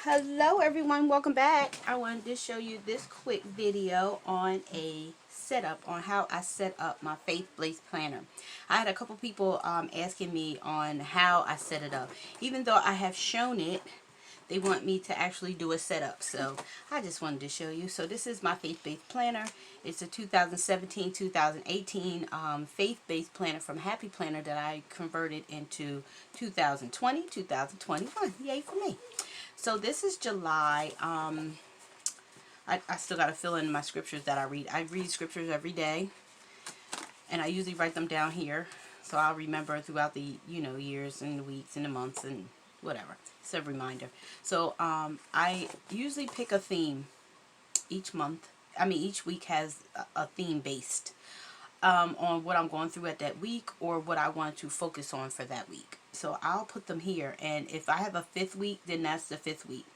Hello everyone, welcome back. I wanted to show you this quick video on a setup, on how I set up my faith-based planner. I had a couple people asking me on how I set it up. Even though I have shown it, they want me to actually do a setup, so I just wanted to show you. So this is my faith-based planner. It's a 2017-2018 faith-based planner from Happy Planner that I converted into 2020-2021. Yay for me. So this is July. I still got to fill in my scriptures that I read. I read scriptures every day, and I usually write them down here, so I'll remember throughout the years and the weeks and the months and whatever. It's a reminder. So I usually pick a theme each month. I mean, each week has a theme based on what I'm going through at that week or what I want to focus on for that week. So I'll put them here, and if I have a fifth week, then that's the fifth week.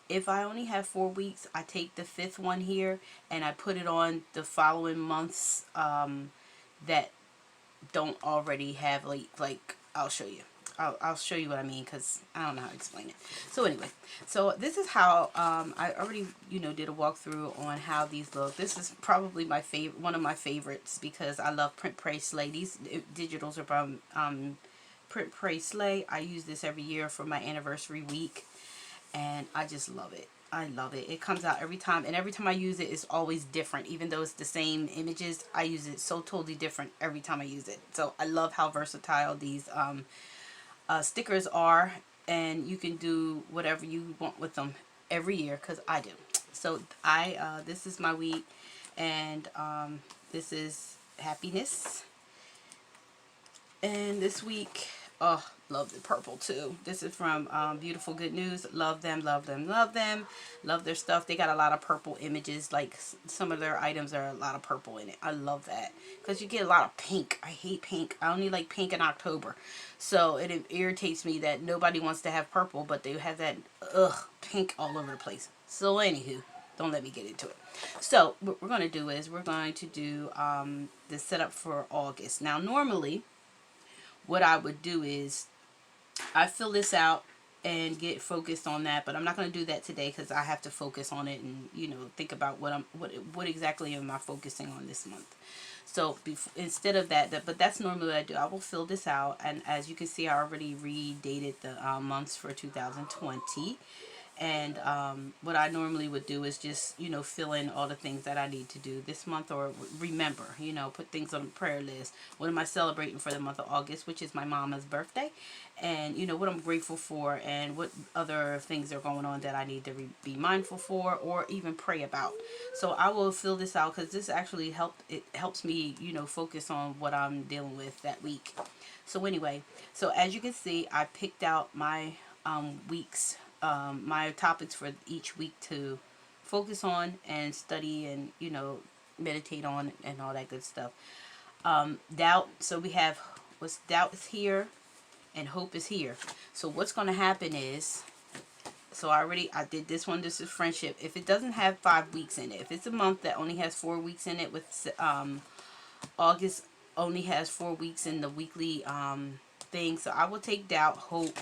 If I only have 4 weeks, I take the fifth one here and I put it on the following months that don't already have like I'll show you. I'll show you what I mean, because I don't know how to explain it. So anyway, so this is how I already did a walkthrough on how these look. This is probably my favorite, one of my favorites, because I love Print Pray Slay. These digitals are from Print Pray Slay. I use this every year for my anniversary week, and I just love it. I love it. It comes out every time, and every time I use it, it's always different. Even though it's the same images, I use it so totally different every time I use it. So I love how versatile these stickers are, and you can do whatever you want with them every year, because I do. So this is my week, and this is happiness. And this week, oh, love the purple too. This is from Beautiful Good News. Love them, love them, love them. Love their stuff. They got a lot of purple images. Like some of their items are a lot of purple in it. I love that, because you get a lot of pink. I hate pink. I only like pink in October. So it irritates me that nobody wants to have purple, but they have that pink all over the place. So anywho, don't let me get into it. So what we're going to do is we're going to do the setup for August. Now normally what I would do is I fill this out and get focused on that, but I'm not going to do that today, because I have to focus on it and think about what exactly am I focusing on this month. So instead of that, but that's normally what I do. I will fill this out, and as you can see, I already redated the months for 2020. And what I normally would do is just fill in all the things that I need to do this month, or remember, put things on the prayer list. What am I celebrating for the month of August, which is my mama's birthday, and what I'm grateful for, and what other things are going on that I need to be mindful for, or even pray about. So I will fill this out, because this actually helps me focus on what I'm dealing with that week. So anyway, so as you can see, I picked out my weeks, my topics for each week to focus on and study and meditate on and all that good stuff. Doubt. So we have what's doubt is here, and hope is here. So what's going to happen is, so I did this one. This is friendship. If it doesn't have 5 weeks in it, if it's a month that only has 4 weeks in it, with August only has 4 weeks in the weekly thing. So I will take doubt, hope,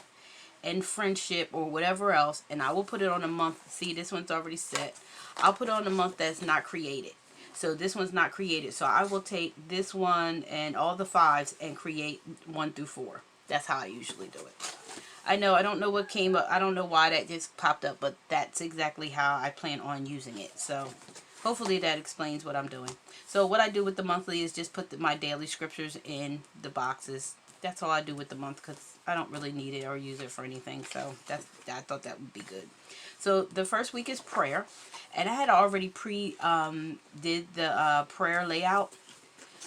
and friendship, or whatever else, and I will put it on a month. See, this one's already set. I'll put it on a month that's not created. So this one's not created. So I will take this one and all the 5s and create 1 through 4. That's how I usually do it. I don't know what came up. I don't know why that just popped up, but that's exactly how I plan on using it. So hopefully that explains what I'm doing. So what I do with the monthly is just put my daily scriptures in the boxes. That's all I do with the month, because I don't really need it or use it for anything. So I thought that would be good. So the first week is prayer, and I had already did the prayer layout,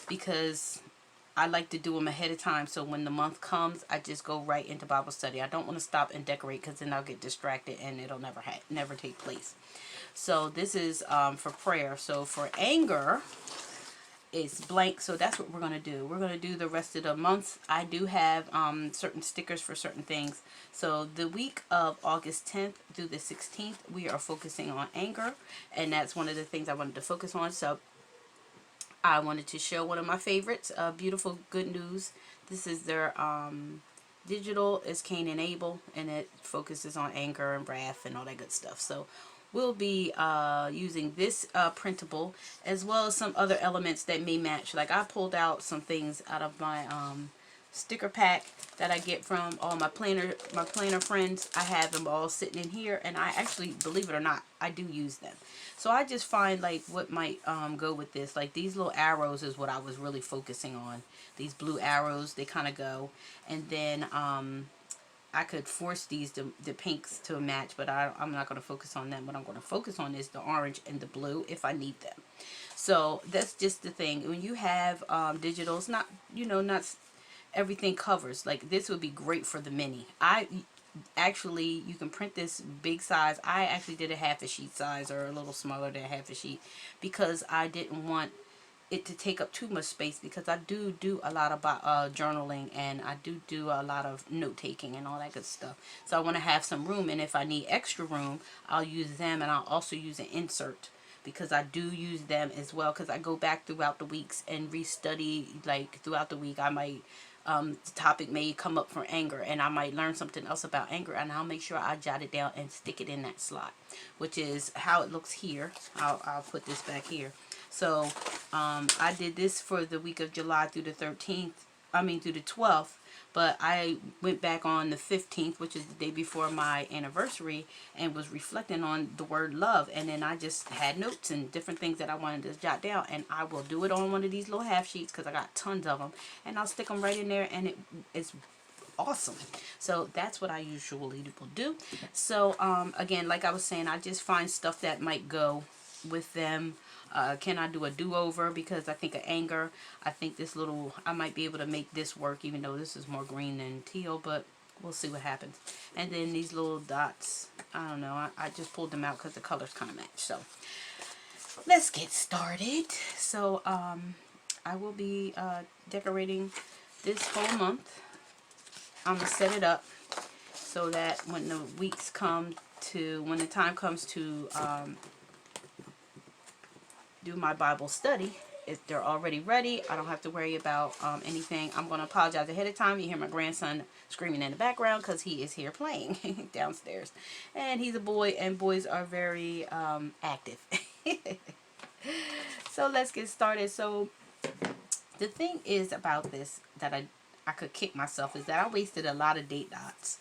because I like to do them ahead of time, so when the month comes, I just go right into Bible study. I don't want to stop and decorate, because then I'll get distracted and it'll never take place. So this is for prayer. So for anger, it's blank, so that's what we're going to do. We're going to do the rest of the months. I do have certain stickers for certain things. So the week of August 10th through the 16th, we are focusing on anger, and that's one of the things I wanted to focus on. So I wanted to show one of my favorites, Beautiful Good News. This is their Digital is Cain and Abel, and it focuses on anger and wrath and all that good stuff. So we'll be using this printable, as well as some other elements that may match. Like I pulled out some things out of my sticker pack that I get from all my planner friends. I have them all sitting in here, and I actually, believe it or not, I do use them. So I just find like what might go with this. Like these little arrows is what I was really focusing on. These blue arrows, they kind of go. And then I could force these the pinks to match, but I'm not going to focus on them. What I'm going to focus on is the orange and the blue if I need them. So that's just the thing. When you have digital, it's not, you know, not everything covers. Like this would be great for the mini. Actually, you can print this big size. I actually did a half a sheet size, or a little smaller than half a sheet, because I didn't want it to take up too much space, because I do a lot of journaling, and I do a lot of note taking and all that good stuff. So I want to have some room, and if I need extra room, I'll use them, and I'll also use an insert, because I do use them as well, because I go back throughout the weeks and restudy. Like throughout the week I might the topic may come up for anger, and I might learn something else about anger, and I'll make sure I jot it down and stick it in that slot, which is how it looks here. I'll put this back here. So I did this for the week of July through the 13th, through the 12th, but I went back on the 15th, which is the day before my anniversary, and was reflecting on the word love, and then I just had notes and different things that I wanted to jot down, and I will do it on one of these little half sheets, because I got tons of them, and I'll stick them right in there, and it's awesome. So that's what I usually will do. So again, like I was saying, I just find stuff that might go with them. Can I do a do-over? Because I think of anger. I think this little, I might be able to make this work, even though this is more green than teal, but we'll see what happens. And then these little dots, I don't know, I just pulled them out because the colors kind of match. So let's get started. So I will be decorating this whole month. I'm going to set it up so that when the weeks come to, when the time comes to do my Bible study, if they're already ready, I don't have to worry about anything. I'm going to apologize ahead of time. You hear my grandson screaming in the background because he is here playing downstairs. And he's a boy, and boys are very active. So let's get started. So the thing is about this that I could kick myself is that I wasted a lot of date dots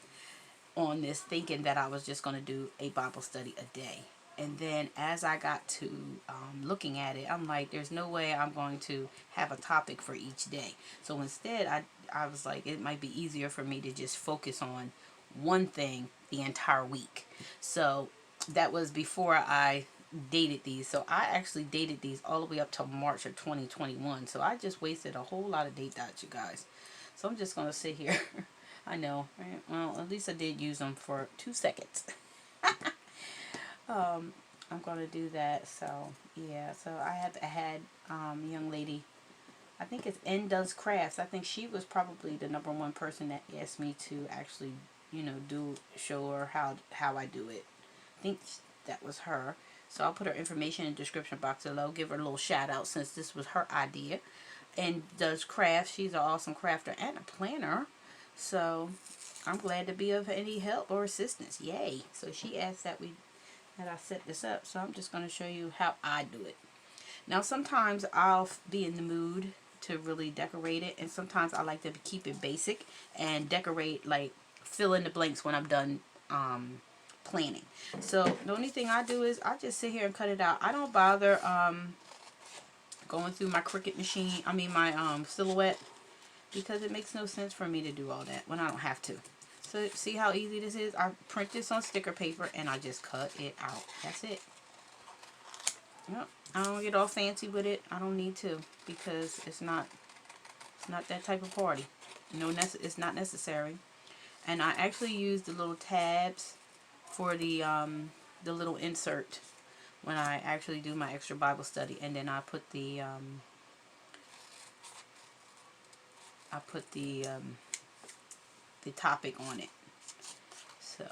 on this, thinking that I was just going to do a Bible study a day. And then as I got to looking at it, I'm like, there's no way I'm going to have a topic for each day. So instead, I was like, it might be easier for me to just focus on one thing the entire week. So that was before I dated these. So I actually dated these all the way up till March of 2021. So I just wasted a whole lot of date dots, you guys. So I'm just going to sit here. I know, right? Well, at least I did use them for 2 seconds. I'm going to do that. So yeah, so I had a young lady, I think it's N Does Crafts. I think she was probably the #1 person that asked me to actually, you know, show her how I do it. I think that was her. So I'll put her information in the description box below. Give her a little shout out since this was her idea. And Does Crafts. She's an awesome crafter and a planner. So I'm glad to be of any help or assistance. Yay. So she asked that I set this up. So I'm just going to show you how I do it. Now sometimes I'll be in the mood to really decorate it, and sometimes I like to keep it basic and decorate, like fill in the blanks when I'm done planning. So the only thing I do is I just sit here and cut it out. I don't bother going through my Cricut machine, my Silhouette, because it makes no sense for me to do all that when I don't have to. So see how easy this is? I print this on sticker paper and I just cut it out. That's it. Yep. I don't get all fancy with it. I don't need to, because it's not that type of party. No, it's not necessary. And I actually use the little tabs for the little insert when I actually do my extra Bible study, and then I put the topic on it. So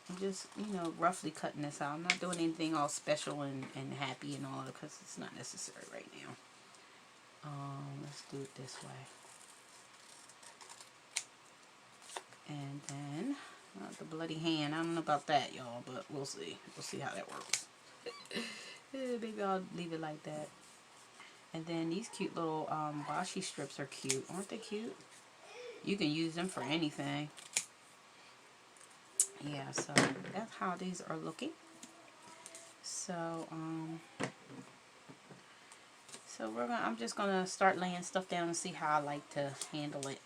I'm just, you know, roughly cutting this out. I'm not doing anything all special and happy and all, because it's not necessary right now. Let's do it this way. And then the bloody hand. I don't know about that, y'all, but we'll see. We'll see how that works. Maybe I'll leave it like that. And then these cute little washi strips are cute. Aren't they cute? You can use them for anything. Yeah, so that's how these are looking. So, I'm just gonna start laying stuff down and see how I like to handle it.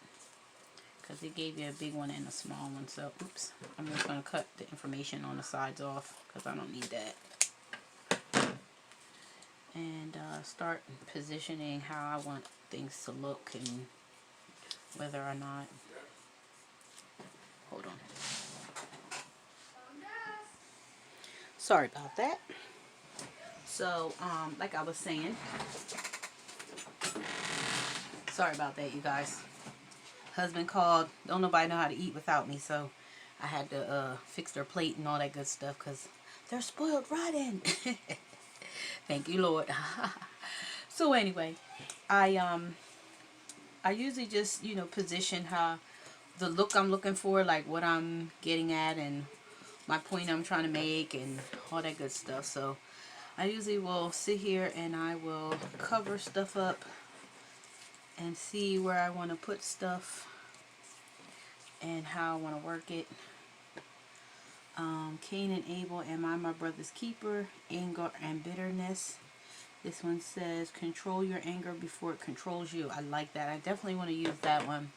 Because they gave you a big one and a small one. So, oops. I'm just gonna cut the information on the sides off because I don't need that. And start positioning how I want things to look and whether or not. Hold on. Sorry about that. So, like I was saying, sorry about that, you guys. Husband called. Don't nobody know how to eat without me, so I had to fix their plate and all that good stuff because they're spoiled rotten. Thank you, Lord. So anyway, I usually just, you know, position how the look I'm looking for, like what I'm getting at and my point I'm trying to make and all that good stuff. So I usually will sit here and I will cover stuff up and see where I want to put stuff and how I want to work it. Cain and Abel, am I my brother's keeper? Anger and bitterness. This one says, control your anger before it controls you. I like that. I definitely want to use that one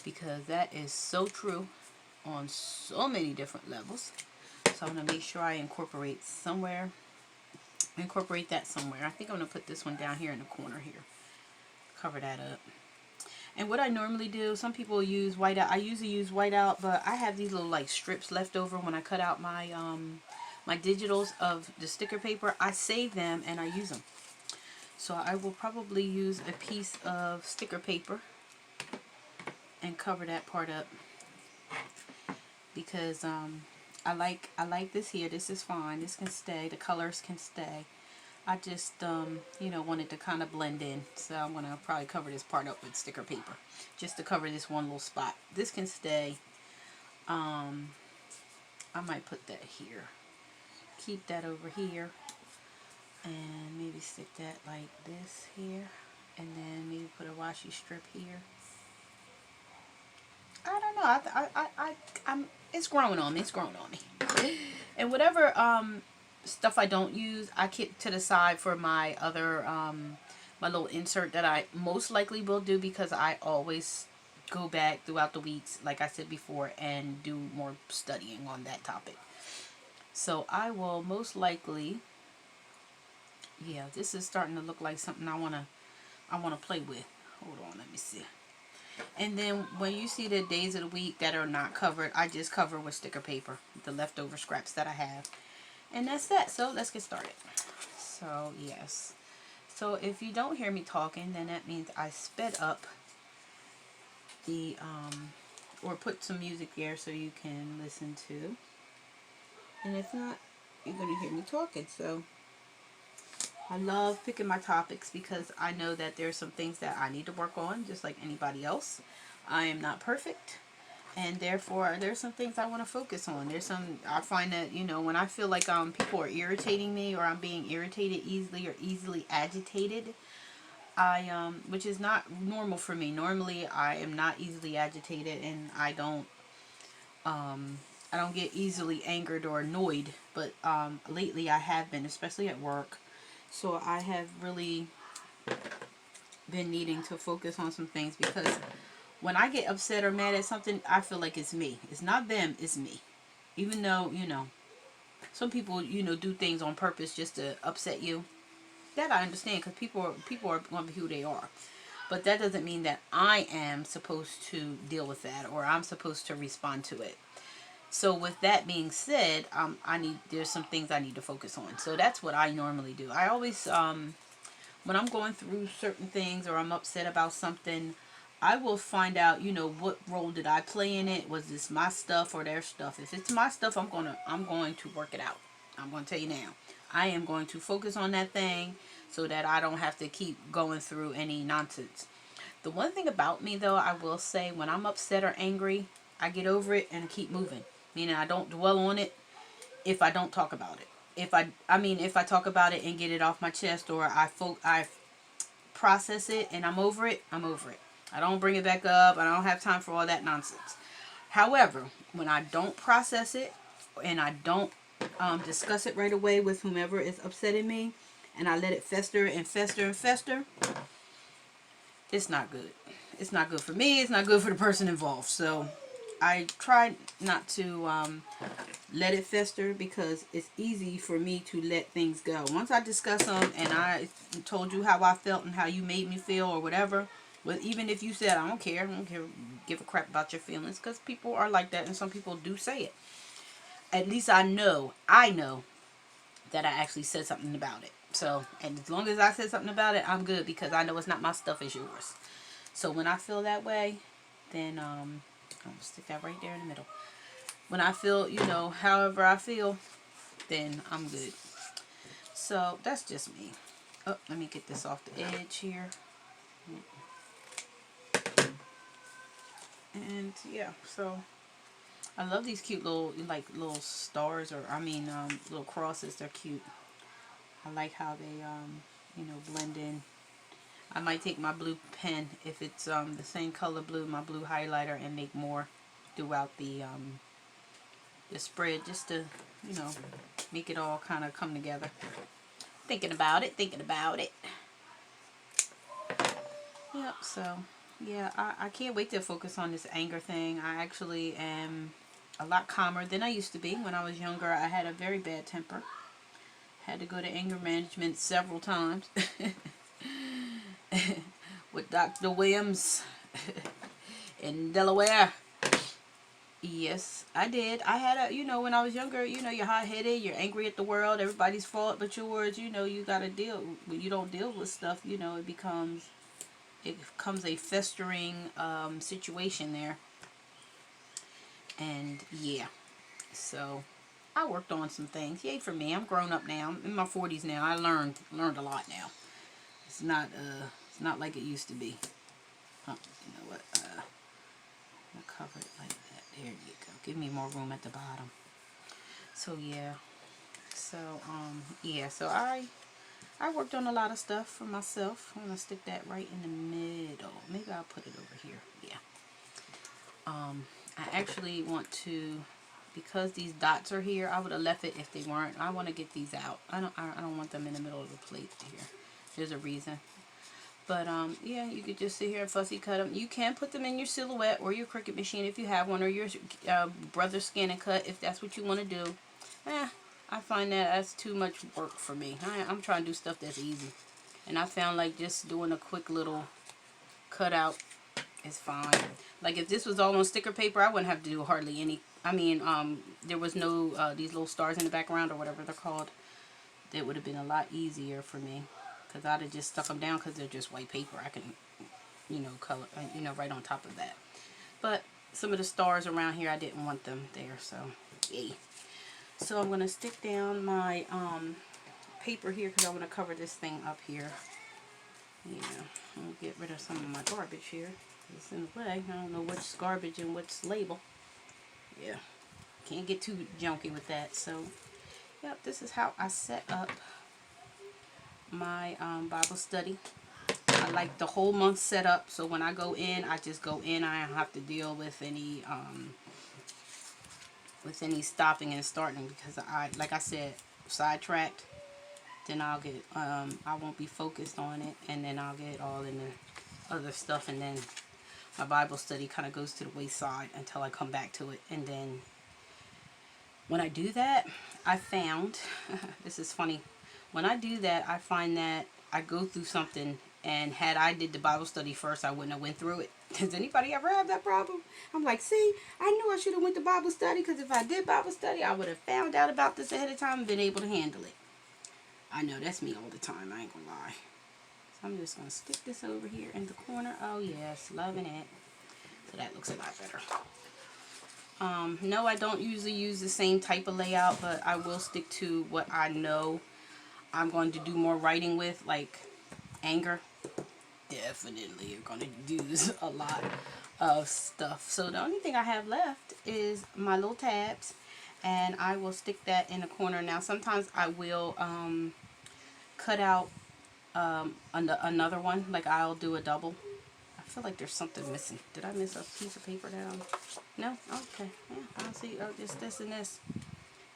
because that is so true on so many different levels. So I'm going to make sure I incorporate that somewhere. I think I'm going to put this one down here in the corner here. Cover that up. And what I normally do, some people use whiteout. I usually use whiteout, but I have these little like strips left over when I cut out my my digitals of the sticker paper. I save them and I use them. So I will probably use a piece of sticker paper and cover that part up because I like this here. This is fine. This can stay. The colors can stay. I just, you know, wanted to kind of blend in. So I'm going to probably cover this part up with sticker paper. Just to cover this one little spot. This can stay. I might put that here. Keep that over here. And maybe stick that like this here. And then maybe put a washi strip here. I don't know. I'm it's growing on me. It's growing on me. And whatever, stuff I don't use, I keep to the side for my other my little insert that I most likely will do because I always go back throughout the weeks, like I said before, and do more studying on that topic. So I will most likely, yeah, this is starting to look like something I wanna play with. Hold on, let me see. And then when you see the days of the week that are not covered, I just cover with sticker paper, the leftover scraps that I have. And that's that. So let's get started. So yes. So if you don't hear me talking, then that means I sped up the or put some music there so you can listen to. And if not, you're going to hear me talking. So I love picking my topics because I know that there's some things that I need to work on just like anybody else. I am not perfect. And therefore, there's some things I want to focus on. There's some, I find that, you know, when I feel like people are irritating me or I'm being irritated easily or easily agitated, which is not normal for me. Normally, I am not easily agitated and I don't get easily angered or annoyed. But lately I have been, especially at work. So I have really been needing to focus on some things because when I get upset or mad at something, I feel like it's me. It's not them, it's me. Even though, you know, some people, you know, do things on purpose just to upset you. That I understand because people are going to be who they are. But that doesn't mean that I am supposed to deal with that or I'm supposed to respond to it. So with that being said, there's some things I need to focus on. So that's what I normally do. I always, when I'm going through certain things or I'm upset about something, I will find out, you know, what role did I play in it? Was this my stuff or their stuff? If it's my stuff, I'm going to work it out. I'm going to tell you now. I am going to focus on that thing so that I don't have to keep going through any nonsense. The one thing about me, though, I will say when I'm upset or angry, I get over it and keep moving. Meaning I don't dwell on it if I don't talk about it. If I talk about it and get it off my chest, or I process it and I'm over it, I'm over it. I don't bring it back up. I don't have time for all that nonsense. However, when I don't process it and I don't discuss it right away with whomever is upsetting me, and I let it fester and fester and fester, it's not good. It's not good for me. It's not good for the person involved. So I try not to let it fester, because it's easy for me to let things go. Once I discuss them and I told you how I felt and how you made me feel or whatever, but even if you said, I don't care, give a crap about your feelings, because people are like that and some people do say it. At least I know that I actually said something about it. So, and as long as I said something about it, I'm good, because I know it's not my stuff, it's yours. So when I feel that way, then I'm gonna stick that right there in the middle. When I feel, however I feel, then I'm good. So that's just me. Oh, let me get this off the edge here. And yeah, so I love these cute little little stars, or little crosses. They're cute. I like how they blend in. I might take my blue pen, if it's the same color blue, my blue highlighter, and make more throughout the spread, just to make it all kind of come together. Thinking about it. Yep. So yeah, I can't wait to focus on this anger thing. I actually am a lot calmer than I used to be. When I was younger, I had a very bad temper. Had to go to anger management several times with Dr. Williams in Delaware. Yes, I did. I had when I was younger, you're hot-headed, you're angry at the world, everybody's fault but yours. You got to deal. When you don't deal with stuff, it becomes a festering situation there. And yeah, so I worked on some things. Yay for me. I'm grown up now. I'm in my 40s now. I learned a lot now. It's not like it used to be. Oh, you know what? I'll cover it like that. There you go. Give me more room at the bottom. So yeah. So yeah. So I worked on a lot of stuff for myself. I'm gonna stick that right in the middle. Maybe I'll put it over here. Yeah. I actually want to, because these dots are here, I would have left it if they weren't. I want to get these out. I don't want them in the middle of the plate here. There's a reason. But yeah, you could just sit here and fussy cut them. You can put them in your Silhouette or your Cricut machine if you have one, or your brother Scan and Cut if that's what you want to do. I find that's too much work for me. I'm trying to do stuff that's easy, and I found like just doing a quick little cutout is fine. Like if this was all on sticker paper, I wouldn't have to do hardly any. There was no these little stars in the background or whatever they're called. That would have been a lot easier for me, because I'd have just stuck them down, because they're just white paper. I can, color, right on top of that. But some of the stars around here, I didn't want them there, so yay. So I'm going to stick down my paper here, because I want to cover this thing up here. Yeah, I'll get rid of some of my garbage here. It's in the way. I don't know what's garbage and what's label. Yeah, can't get too junky with that. So, yep, this is how I set up my Bible study. I like the whole month set up, so when I go in, I just go in. I don't have to deal with any stopping and starting, because like I said, sidetracked. Then I'll get I won't be focused on it, and then I'll get all in the other stuff, and then my Bible study kind of goes to the wayside until I come back to it. And then when I do that, I found this is funny. When I do that, I find that I go through something, and had I did the Bible study first, I wouldn't have went through it. Does anybody ever have that problem? I'm like, see, I knew I should have went to Bible study, because if I did Bible study, I would have found out about this ahead of time and been able to handle it. I know, that's me all the time. I ain't gonna lie. So I'm just gonna stick this over here in the corner. Oh yes, loving it. So that looks a lot better. No, I don't usually use the same type of layout, but I will stick to what I know I'm going to do more writing with, like anger. Definitely you're going to do this a lot. of stuff. So the only thing I have left is my little tabs, and I will stick that in the corner. Now sometimes I will cut out another one, like I'll do a double. I feel like there's something missing. Did I miss a piece of paper down? No? Okay. Yeah, I'll see. Oh, just this and this.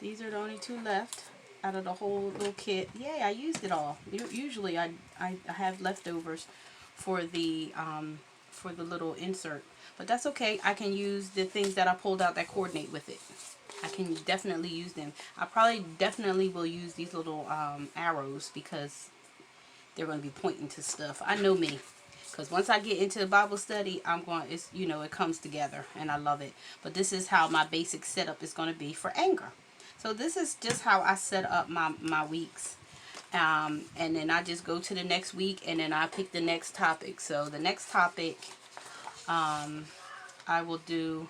These are the only two left out of the whole little kit. Yay, I used it all. Usually I have leftovers for the little insert. But that's okay. I can use the things that I pulled out that coordinate with it. I can definitely use them. I probably definitely will use these little arrows because they're going to be pointing to stuff. I know me. Because once I get into the Bible study, it's, you know, it comes together and I love it. But this is how my basic setup is going to be for anger. So this is just how I set up my weeks. And then I just go to the next week and then I pick the next topic. So the next topic, I will do,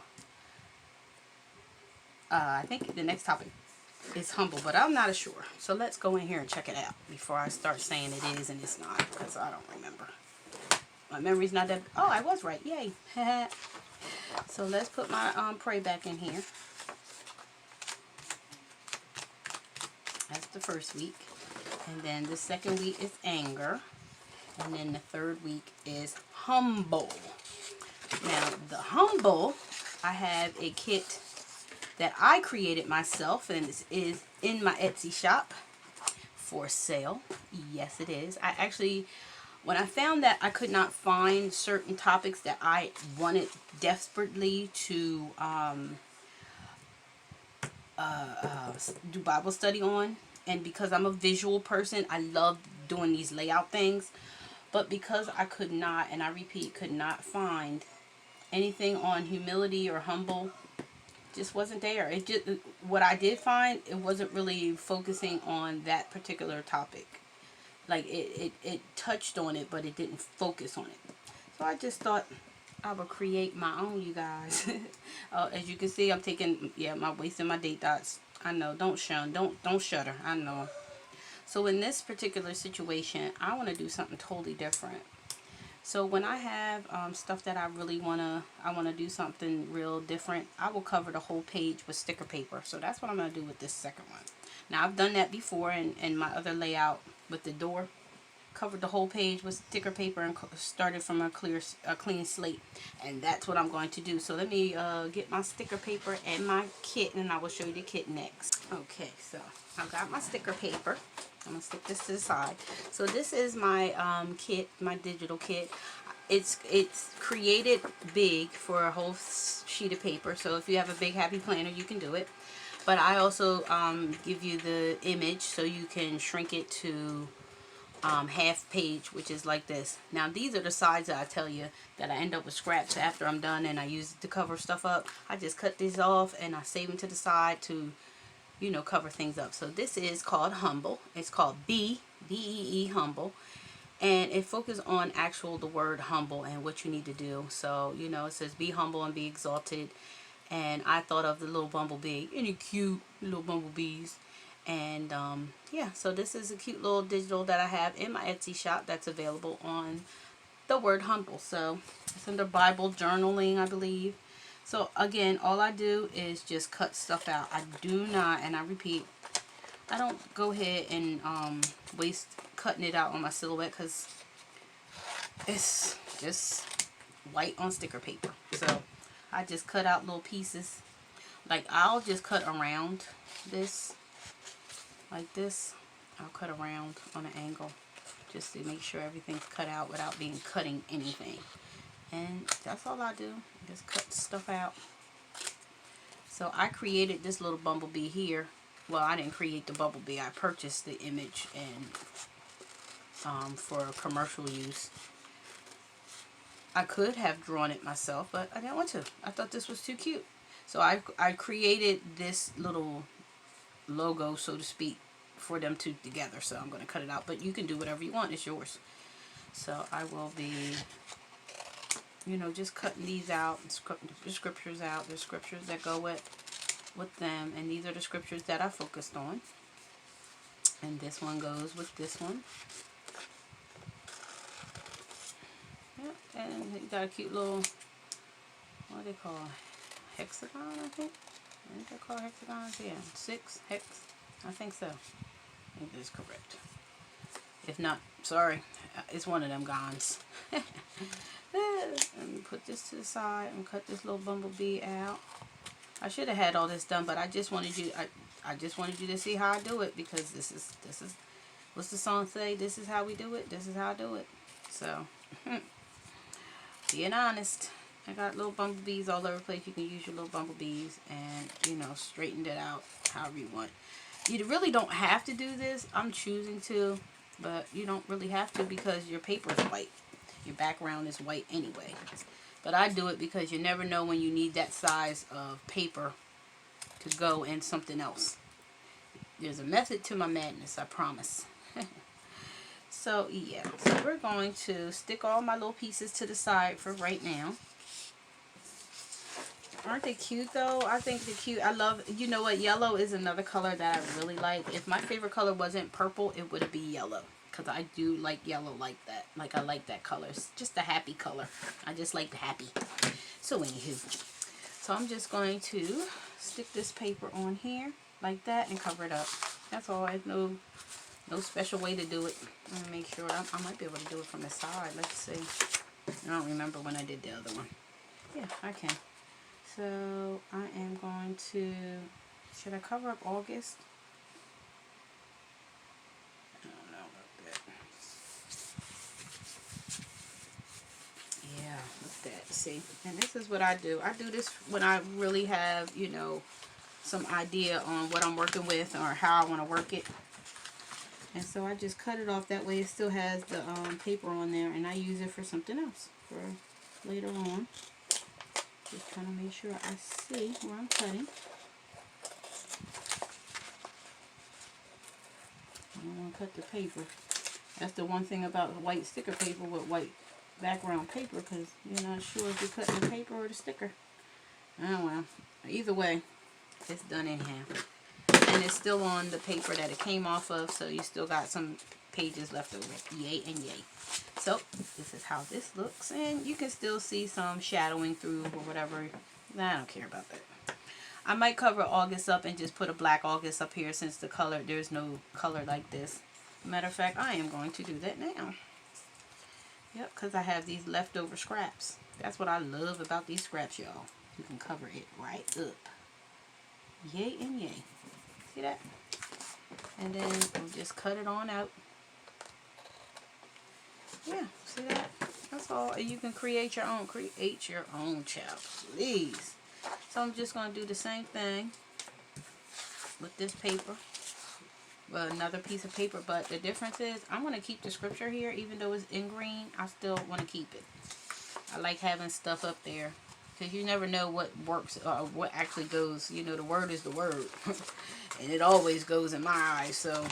I think the next topic is humble, but I'm not sure. So let's go in here and check it out before I start saying it is and it's not, because I don't remember. My memory's not that, oh, I was right, yay. So let's put my pray back in here. That's the first week. And then the second week is anger. And then the third week is humble. Now, the humble, I have a kit that I created myself, and it is in my Etsy shop for sale. Yes, it is. I actually, when I found that I could not find certain topics that I wanted desperately to do Bible study on, and because I'm a visual person, I love doing these layout things, but because I could not, and I repeat, could not find anything on humility or humble, just wasn't there. It just, what I did find, it wasn't really focusing on that particular topic. Like it touched on it, but it didn't focus on it. So I just thought I would create my own, you guys. As you can see, I'm taking, my wasting my date dots. I know, don't shun, don't shudder. I know. So in this particular situation, I want to do something totally different. So when I have stuff that I really want to do something real different, I will cover the whole page with sticker paper. So that's what I'm going to do with this second one. Now I've done that before in my other layout with the door. Covered the whole page with sticker paper and started from a clean slate, and that's what I'm going to do. So let me get my sticker paper and my kit, and I will show you the kit next. Okay, so I've got my sticker paper. I'm gonna stick this to the side. So this is my kit, my digital kit. It's created big for a whole sheet of paper, so if you have a big happy planner, you can do it. But I also give you the image so you can shrink it to half page, which is like this. Now these are the sides that I tell you that I end up with scraps after I'm done and I use it to cover stuff up. I just cut these off and I save them to the side to, you know, cover things up. So this is called Humble. It's called B-E-E, Humble. And it focuses on the word humble and what you need to do. So, you know, it says be humble and be exalted. And I thought of the little bumblebee, any cute little bumblebees. And yeah, so this is a cute little digital that I have in my Etsy shop that's available on the word humble. So it's under Bible journaling, I believe. So again, all I do is just cut stuff out. I do not, and I repeat, I don't go ahead and waste cutting it out on my silhouette because it's just white on sticker paper. So I just cut out little pieces. Like I'll just cut around this. Like this, I'll cut around on an angle just to make sure everything's cut out without cutting anything. And that's all I do, just cut stuff out. So I created this little bumblebee here. Well, I didn't create the bumblebee, I purchased the image and for commercial use. I could have drawn it myself, but I didn't want to. I thought this was too cute. So I created this little logo, so to speak, for them two together. So I'm going to cut it out, but you can do whatever you want. It's yours. So I will be, you know, just cutting these out, the scriptures out. There's scriptures that go with them, and these are the scriptures that I focused on. And this one goes with this one. Yep, and you got a cute little what do they call, hexagon, I think. Is that called hexagons? Yeah, 6 hex. I think so. I think that's correct. If not, sorry, it's one of them gons. Let me put this to the side and cut this little bumblebee out. I should have had all this done, but I just wanted you. I just wanted you to see how I do it, because this is what's the song say? This is how we do it. This is how I do it. So, being honest, I got little bumblebees all over the place. You can use your little bumblebees and, you know, straighten it out however you want. You really don't have to do this. I'm choosing to, but you don't really have to, because your paper is white. Your background is white anyway. But I do it because you never know when you need that size of paper to go in something else. There's a method to my madness, I promise. So, yeah. So, we're going to stick all my little pieces to the side for right now. Aren't they cute, though? I think they're cute. I love, you know what, yellow is another color that I really like. If my favorite color wasn't purple, it would be yellow. Because I do like yellow like that. Like, I like that color. It's just a happy color. I just like the happy. So, anywho. So, I'm just going to stick this paper on here like that and cover it up. That's all. I have no special way to do it. Let me make sure. I might be able to do it from the side. Let's see. I don't remember when I did the other one. Yeah, I can. So, I am going to... Should I cover up August? Yeah, look at that. See, and this is what I do. I do this when I really have, you know, some idea on what I'm working with or how I want to work it. And so I just cut it off. That way it still has the paper on there, and I use it for something else for later on. Just trying to make sure I see where I'm cutting. I don't want to cut the paper. That's the one thing about white sticker paper with white background paper, because you're not sure if you're cutting the paper or the sticker. Oh well. Either way, it's done in half. And it's still on the paper that it came off of, so you still got some pages left over. Yay and yay. So, this is how this looks. And you can still see some shadowing through or whatever. I don't care about that. I might cover August up and just put a black August up here, since the color, there's no color like this. Matter of fact, I am going to do that now. Yep, because I have these leftover scraps. That's what I love about these scraps, y'all. You can cover it right up. Yay and yay. See that? And then we'll just cut it on out. Yeah, see that? That's all. You can create your own. Create your own, child. Please. So I'm just going to do the same thing with this paper. Well, another piece of paper, but the difference is I'm going to keep the scripture here. Even though it's in green, I still want to keep it. I like having stuff up there, because you never know what works, what actually goes. You know, the word is the word. And it always goes in my eyes, so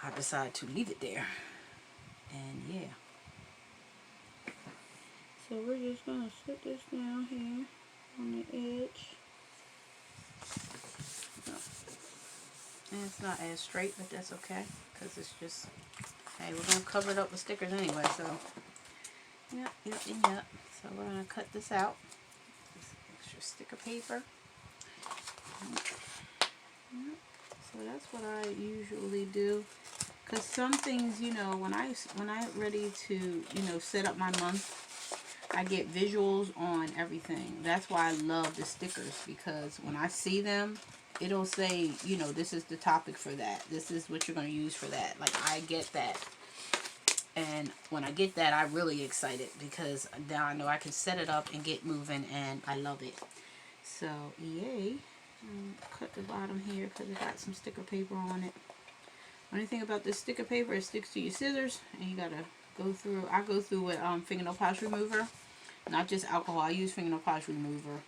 I decided to leave it there. And yeah. So we're just going to sit this down here on the edge. And it's not as straight, but that's okay, because it's just, hey, we're going to cover it up with stickers anyway, so yep. So we're going to cut this out. This extra sticker paper. Yep. So that's what I usually do, because some things, you know, when I'm ready to, you know, set up my month, I get visuals on everything. That's why I love the stickers, because when I see them, it'll say, you know, this is the topic for that. This is what you're going to use for that. Like, I get that. And when I get that, I'm really excited, because now I know I can set it up and get moving, and I love it. So, yay. Cut the bottom here, because it got some sticker paper on it. Only thing about this sticker paper, it sticks to your scissors, and you got to go through. I go through with fingernail polish remover. Not just alcohol. I use fingernail polish remover,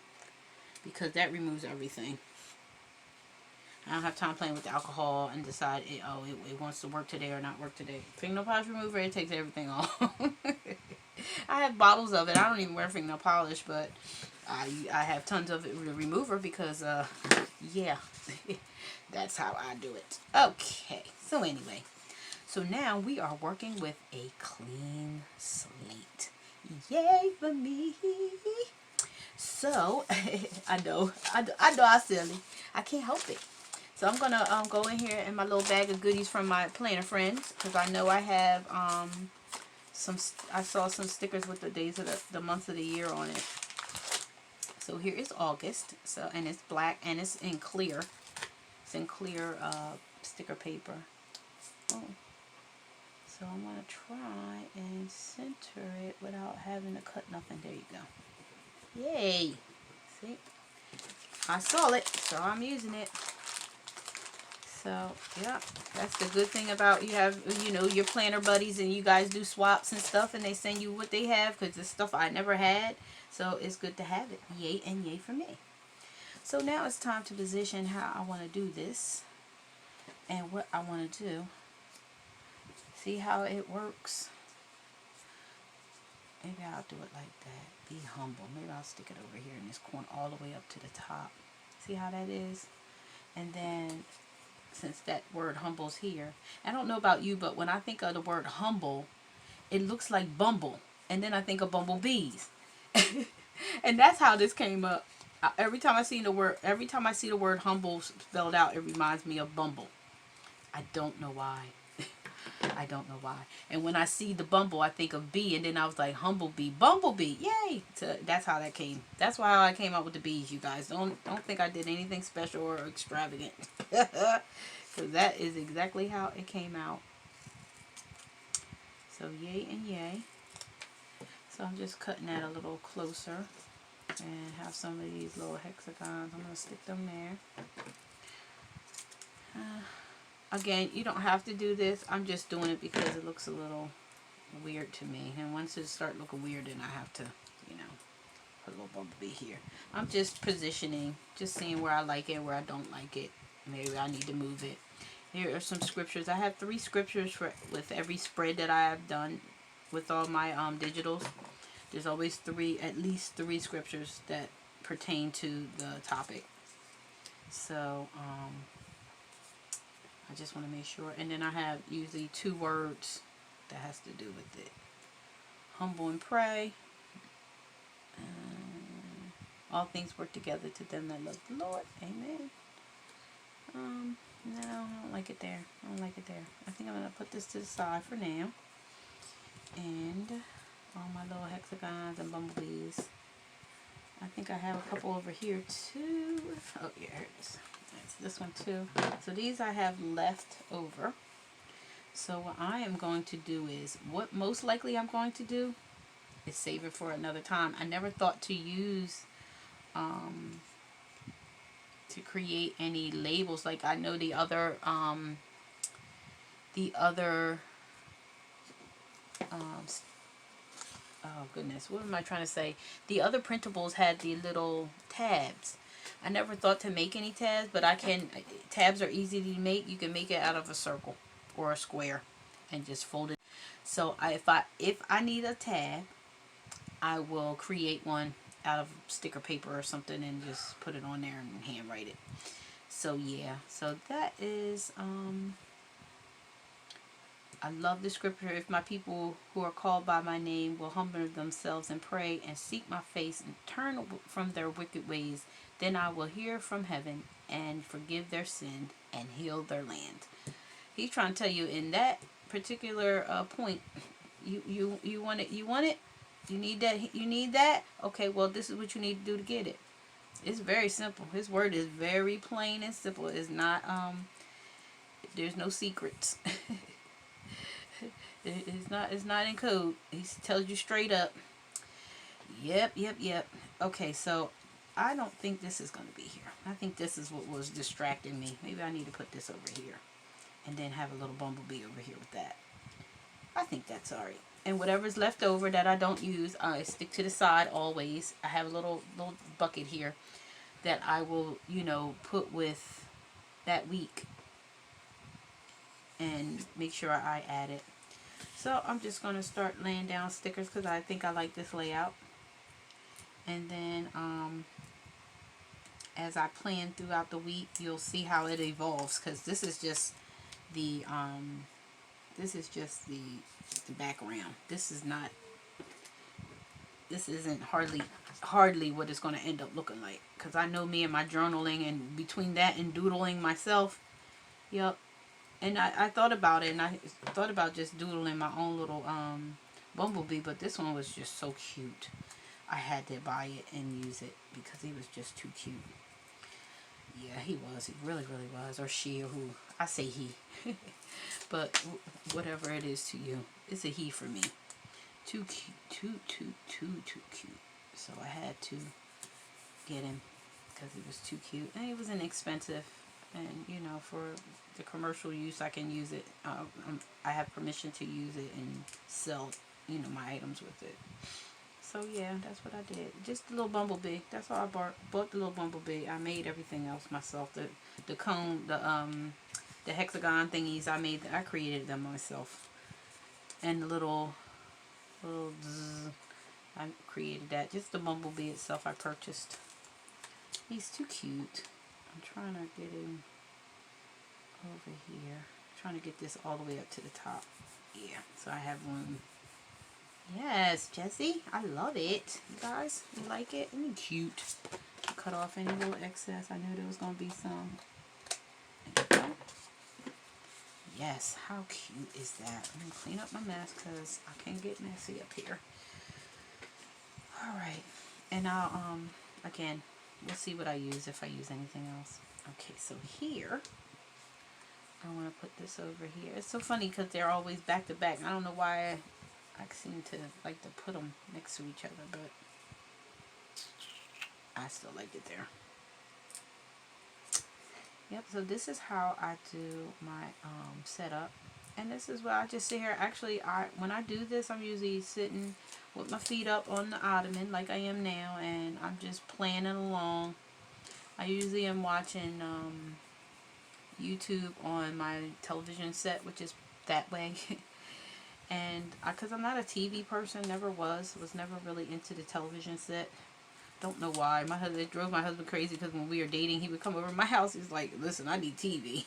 because that removes everything. I don't have time playing with the alcohol and decide, it wants to work today or not work today. Fingernail polish remover, it takes everything off. I have bottles of it. I don't even wear fingernail polish, but I have tons of it remover, because, yeah, that's how I do it. Okay, so anyway. So now we are working with a clean slate. Yay for me. So, I know I'm silly. I can't help it. So I'm gonna go in here in my little bag of goodies from my planner friends, because I know I have I saw some stickers with the days of the months of the year on it. So here is August. So, and it's black and it's in clear. It's in clear sticker paper. Oh. So I'm gonna try and center it without having to cut nothing. There you go. Yay! See? I saw it, so I'm using it. So, yeah, that's the good thing about you have, you know, your planner buddies and you guys do swaps and stuff and they send you what they have, because it's stuff I never had. So it's good to have it. Yay and yay for me. So now it's time to position how I want to do this and what I want to do. See how it works? Maybe I'll do it like that. Be humble. Maybe I'll stick it over here in this corner all the way up to the top. See how that is? And then, since that word humble's here, I don't know about you, but when I think of the word humble, it looks like bumble. And then I think of bumblebees. And that's how this came up. Every time I see the word humble spelled out, it reminds me of bumble. I don't know why. I don't know why. And when I see the bumble, I think of bee, and then I was like, humblebee, bumblebee, yay! So that's how that came. That's why I came up with the bees, you guys. Don't think I did anything special or extravagant, because that is exactly how it came out. So yay and yay. So I'm just cutting that a little closer, and have some of these little hexagons. I'm gonna stick them there. Again, you don't have to do this. I'm just doing it because it looks a little weird to me. And once it starts looking weird, then I have to, you know, put a little bumblebee here. I'm just positioning, just seeing where I like it, where I don't like it. Maybe I need to move it. Here are some scriptures. I have 3 scriptures with every spread that I have done with all my digitals. There's always at least 3 scriptures that pertain to the topic. So, I just want to make sure. And then I have usually 2 words that has to do with it. Humble and pray. All things work together to them that love the Lord. Amen. No, I don't like it there. I don't like it there. I think I'm going to put this to the side for now. And all my little hexagons and bumblebees. I think I have a couple over here too. Oh, yeah, here it is. This one too. So these I have left over. So what I am going to do is, what most likely I'm going to do is save it for another time. I never thought to use to create any labels. Like I know the other oh goodness, what am I trying to say? The other printables had the little tabs. I never thought to make any tabs, but tabs are easy to make. You can make it out of a circle or a square and just fold it. So if I need a tab, I will create one out of sticker paper or something and just put it on there and handwrite it. So yeah, so that is I love the scripture. If my people who are called by my name will humble themselves and pray and seek my face and turn from their wicked ways, then I will hear from heaven and forgive their sin and heal their land. He's trying to tell you in that particular point, you want it, you need that, okay, well this is what you need to do to get it. It's very simple. His word is very plain and simple. It's not there's no secrets. It's not in code. He tells you straight up. Yep. Okay, so I don't think this is going to be here. I think this is what was distracting me. Maybe I need to put this over here and then have a little bumblebee over here with that. I think that's alright. And whatever's left over that I don't use, I stick to the side always. I have a little bucket here that I will, you know, put with that week and make sure I add it. So I'm just going to start laying down stickers because I think I like this layout. And then as I plan throughout the week, you'll see how it evolves, because this is just the background. This is not this isn't hardly what it's going to end up looking like. Because I know me and my journaling, and between that and doodling myself, yep. And I thought about it, and I thought about just doodling my own little bumblebee, but this one was just so cute. I had to buy it and use it because he was just too cute. Yeah, he was. He really, really was. Or she, or who. I say he. But whatever it is to you, it's a he for me. Too cute. Too cute. So I had to get him because he was too cute. And he was inexpensive. And, you know, for the commercial use, I can use it. I have permission to use it and sell, you know, my items with it. So yeah, that's what I did. Just the little bumblebee. That's all I bought the little bumblebee. I made everything else myself. The cone, the hexagon thingies I created them myself. And the little zzz, I created that. Just the bumblebee itself I purchased. He's too cute. I'm trying to get him over here. I'm trying to get this all the way up to the top. Yeah, so I have room. Yes, Jessie, I love it. You guys, you like it? Isn't it cute? Cut off any little excess. I knew there was going to be some. There you go. Yes, how cute is that? I'm going to clean up my mess because I can't get messy up here. Alright, and I'll, again, we'll see what I use if I use anything else. Okay, so here, I want to put this over here. It's so funny because they're always back to back. I don't know why I seem to like to put them next to each other, but I still like it there. Yep, so this is how I do my setup. And this is what I just sit here. Actually, when I do this, I'm usually sitting with my feet up on the ottoman like I am now, and I'm just playing it along. I usually am watching YouTube on my television set, which is that way. And because I'm not a TV person, never was never really into the television set. Don't know why. It drove my husband crazy because when we were dating, he would come over to my house. He's like, listen, I need TV.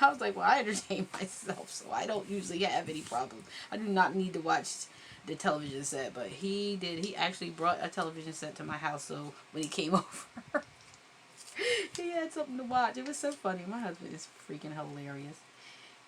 I was like, well, I entertain myself, so I don't usually have any problems. I do not need to watch the television set, but he did. He actually brought a television set to my house, so when he came over, he had something to watch. It was so funny. My husband is freaking hilarious.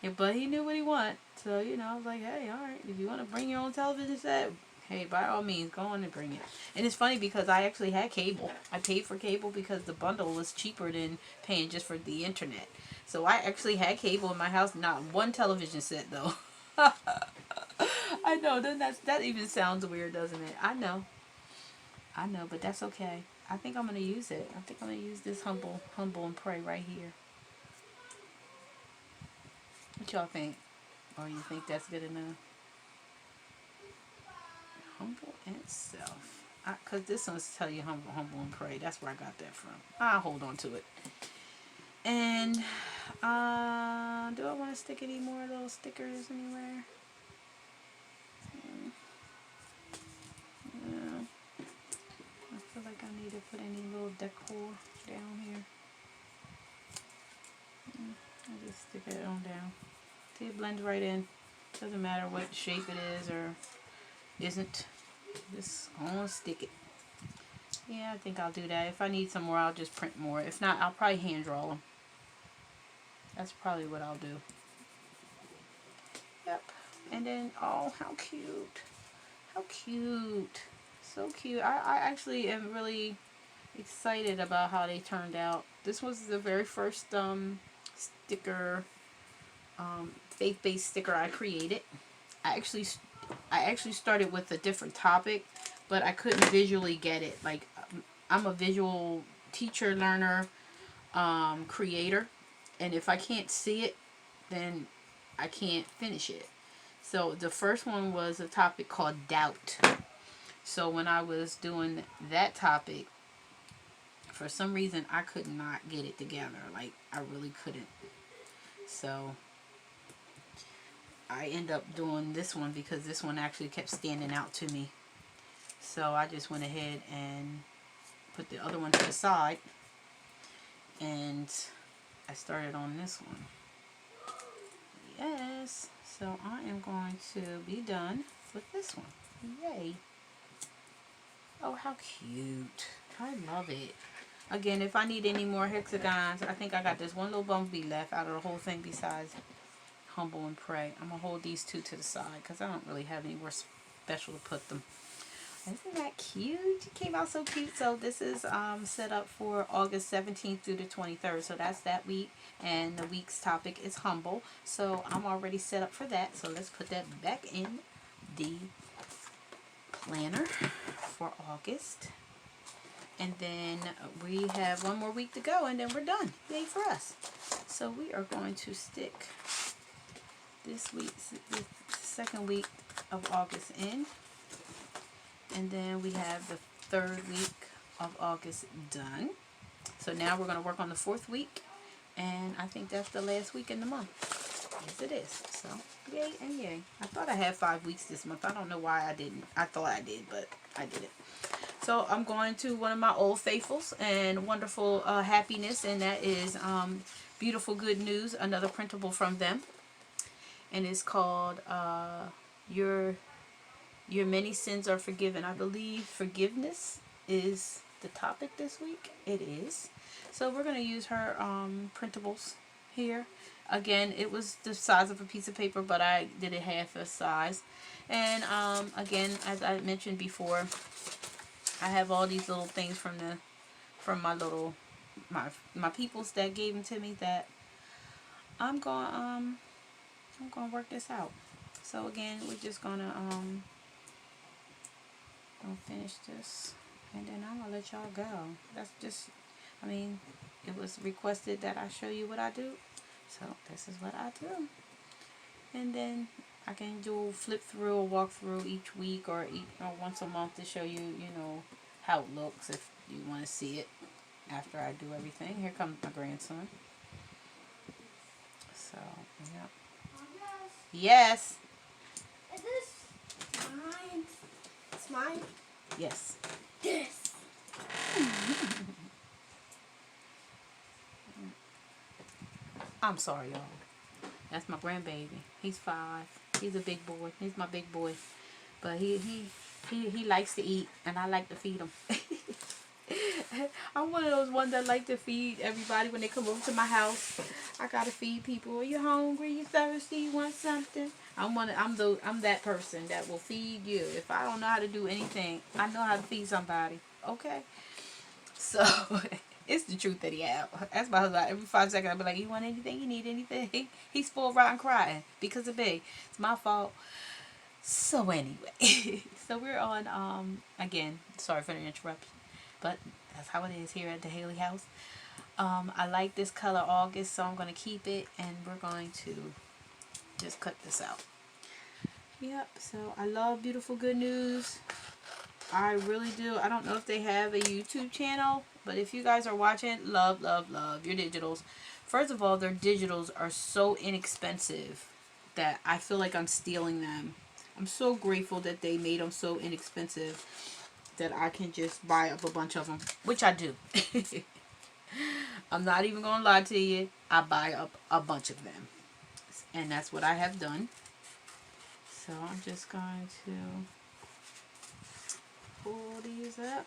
Yeah, but he knew what he wanted, so, you know, I was like, hey, all right, if you want to bring your own television set, hey, by all means, go on and bring it. And it's funny because I actually had cable. I paid for cable because the bundle was cheaper than paying just for the internet. So I actually had cable in my house, not one television set, though. I know, then that even sounds weird, doesn't it? I know, but that's okay. I think I'm going to use it. I think I'm going to use this humble and pray right here. What y'all think? Or you think that's good enough? Humble and self. Because this one's tell you humble and pray. That's where I got that from. I'll hold on to it. And do I want to stick any more little stickers anywhere? No. I feel like I need to put any little decor down here. I'll just stick it on down. See, it blends right in. Doesn't matter what shape it is or isn't. Just gonna stick it. Yeah, I think I'll do that. If I need some more, I'll just print more. If not, I'll probably hand draw them. That's probably what I'll do. Yep. And then, oh, how cute. How cute. So cute. I actually am really excited about how they turned out. This was the very first sticker, faith-based sticker I created. I actually started with a different topic, but I couldn't visually get it. Like, I'm a visual teacher, learner, creator, and if I can't see it, then I can't finish it. So the first one was a topic called doubt. So when I was doing that topic, for some reason I could not get it together. Like, I really couldn't. So I end up doing this one because this one actually kept standing out to me. So I just went ahead and put the other one to the side, and I started on this one. Yes, so I am going to be done with this one. Yay. Oh, how cute. I love it. Again, if I need any more hexagons, I think I got this one little bumblebee left out of the whole thing besides Humble and Pray. I'm going to hold these two to the side because I don't really have anywhere special to put them. Isn't that cute? It came out so cute. So this is set up for August 17th through the 23rd. So that's that week. And the week's topic is Humble. So I'm already set up for that. So let's put that back in the planner for August. And then we have one more week to go and then we're done. Yay for us. So we are going to stick this week's, the second week of August in. And then we have the third week of August done. So now we're going to work on the fourth week. And I think that's the last week in the month. Yes, it is. So, yay and yay. I thought I had 5 weeks this month. I don't know why I didn't. I thought I did, but I didn't. So, I'm going to one of my old faithfuls and wonderful happiness. And that is Beautiful Good News, another printable from them. And it's called Your Many Sins Are Forgiven. I believe forgiveness is the topic this week. It is. So we're going to use her printables here. Again, it was the size of a piece of paper, but I did it half a size. And again, as I mentioned before, I have all these little things from my peoples that gave them to me that I'm going to work this out. So again, we're just going to finish this, and then I'm gonna let y'all go. That's just, I mean, it was requested that I show you what I do, so this is what I do. And then I can do flip through or walk through each week or once a month to show you, you know, how it looks if you want to see it after I do everything. Here comes my grandson. So yeah. Yes. Is this mine? It's mine? Yes. This. I'm sorry, y'all. That's my grandbaby. He's 5. He's a big boy. He's my big boy. But he likes to eat, and I like to feed him. I'm one of those ones that like to feed everybody when they come over to my house. I gotta feed people. Are you hungry? You thirsty? You want something? I'm that person that will feed you. If I don't know how to do anything, I know how to feed somebody. Okay. So it's the truth that he have. That's my husband. Every 5 seconds I'll be like, you want anything? You need anything? He's full rotten crying because of me. It's my fault. So anyway, so we're on again. Sorry for the interruption, but that's how it is here at the Hailey house. I like this color August, so I'm going to keep it, and we're going to just cut this out. Yep, so I love Beautiful Good News. I really do. I don't know if they have a YouTube channel, but if you guys are watching, love, love, love your digitals. First of all, their digitals are so inexpensive that I feel like I'm stealing them. I'm so grateful that they made them so inexpensive that I can just buy up a bunch of them, which I do. I'm not even going to lie to you. I buy up a bunch of them. And that's what I have done. So I'm just going to pull these up.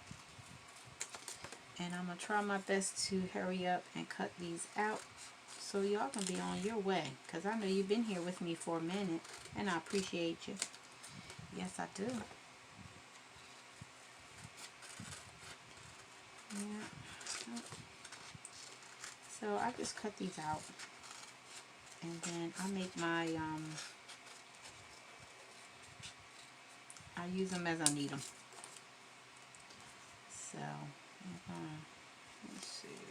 And I'm going to try my best to hurry up and cut these out so y'all can be on your way. Because I know you've been here with me for a minute. And I appreciate you. Yes, I do. Yeah. So I just cut these out. And then I make my, I use them as I need them. So, let's see here.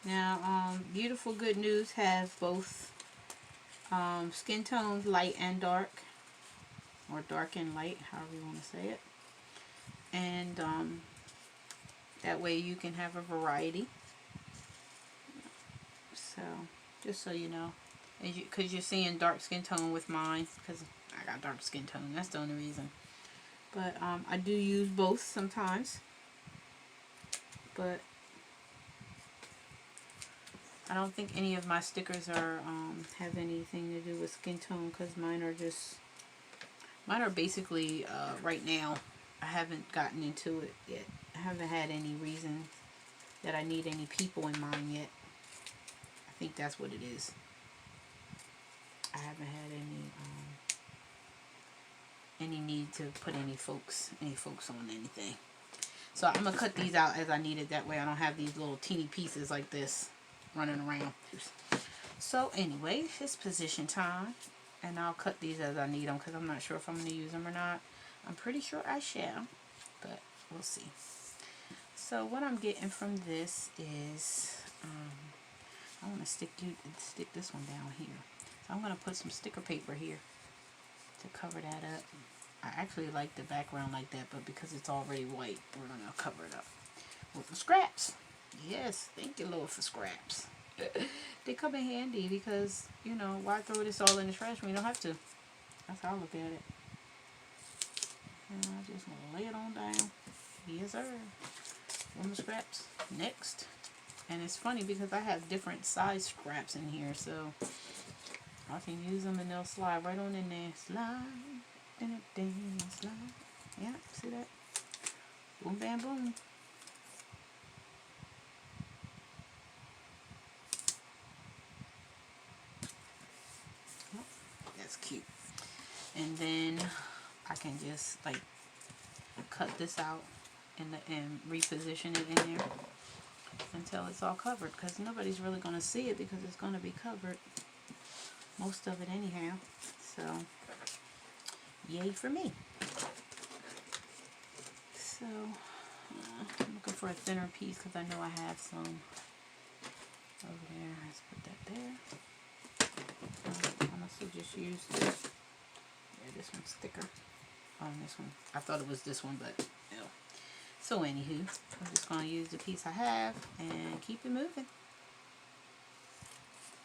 Now, Beautiful Good News has both skin tones, light and dark, or dark and light, however you want to say it. And that way you can have a variety. So, just so you know, because you're seeing dark skin tone with mine, because I got dark skin tone. That's the only reason. But I do use both sometimes. But I don't think any of my stickers are have anything to do with skin tone, because mine are basically right now. I haven't gotten into it yet. I haven't had any reason that I need any people in mine yet. I think that's what it is. I haven't had any need to put any folks on anything. So I'm gonna cut these out as I need it. That way I don't have these little teeny pieces like this running around. So anyway, it's position time, and I'll cut these as I need them, because I'm not sure if I'm gonna use them or not. I'm pretty sure I shall, but we'll see. So what I'm getting from this is I want to stick this one down here. So I'm going to put some sticker paper here to cover that up. I actually like the background like that, but because it's already white, we're going to cover it up with the scraps. Yes, thank you, Lord, for scraps. They come in handy because, you know, why throw this all in the trash when you don't have to? That's how I look at it. And I just want to lay it on down. Yes, sir. One of the scraps. Next. And it's funny because I have different size scraps in here, so I can use them and they'll slide right on in there. Slide. Slide. Yeah, see that? Boom, bam, boom. Oh, that's cute. And then I can just like cut this out and reposition it in there until it's all covered, because nobody's really going to see it because it's going to be covered, most of it anyhow. So yay for me. So I'm looking for a thinner piece because I know I have some over there. Let's put that there. I'm also just use this. Yeah, this one's thicker. This one, I thought it was this one, but no. So anywho, I'm just going to use the piece I have and keep it moving.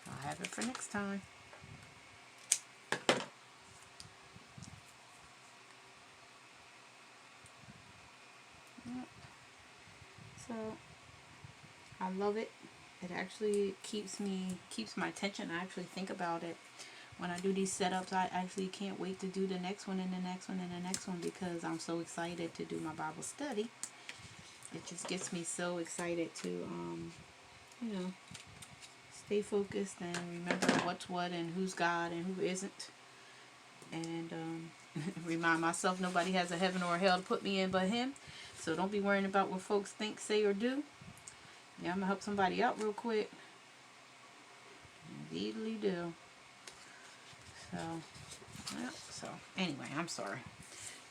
I'll have it for next time. Yep. So I love it. It actually keeps my attention. I actually think about it. When I do these setups, I actually can't wait to do the next one and the next one and the next one, because I'm so excited to do my Bible study. It just gets me so excited to, you know, stay focused and remember what's what and who's God and who isn't. And remind myself nobody has a heaven or a hell to put me in but Him. So don't be worrying about what folks think, say, or do. Yeah, I'm going to help somebody out real quick. Indeedly do. So, yeah, so anyway, I'm sorry.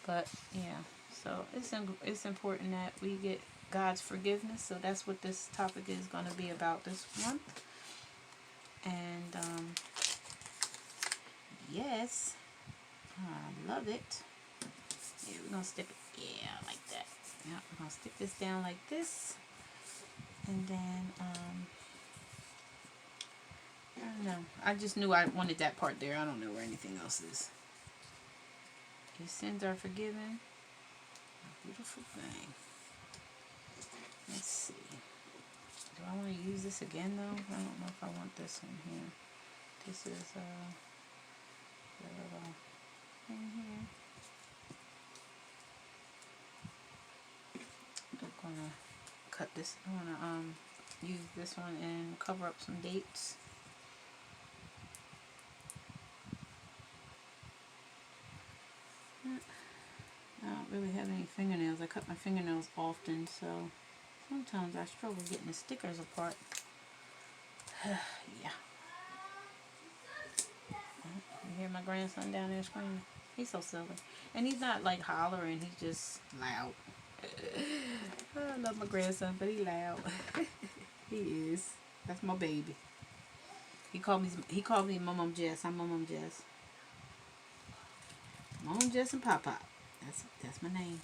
But, yeah, so it's important that we get God's forgiveness. So that's what this topic is going to be about this month. And, yes, I love it. Yeah, we're going to stick it, yeah, like that. Yeah, we're going to stick this down like this. And then, I don't know. I just knew I wanted that part there. I don't know where anything else is. Your sins are forgiven. A beautiful thing. Let's see. Do I want to use this again, though? I don't know if I want this one here. This is the little thing here. I'm going to cut this. I want to use this one and cover up some dates. I don't really have any fingernails. I cut my fingernails often, so sometimes I struggle getting the stickers apart. Yeah. You hear my grandson down there screaming? He's so silly. And he's not like hollering, he's just loud. I love my grandson, but he loud. He is. That's my baby. He called me Mom Jess. I'm Mom Jess. Mom Jess and Pop Pop. That's my name.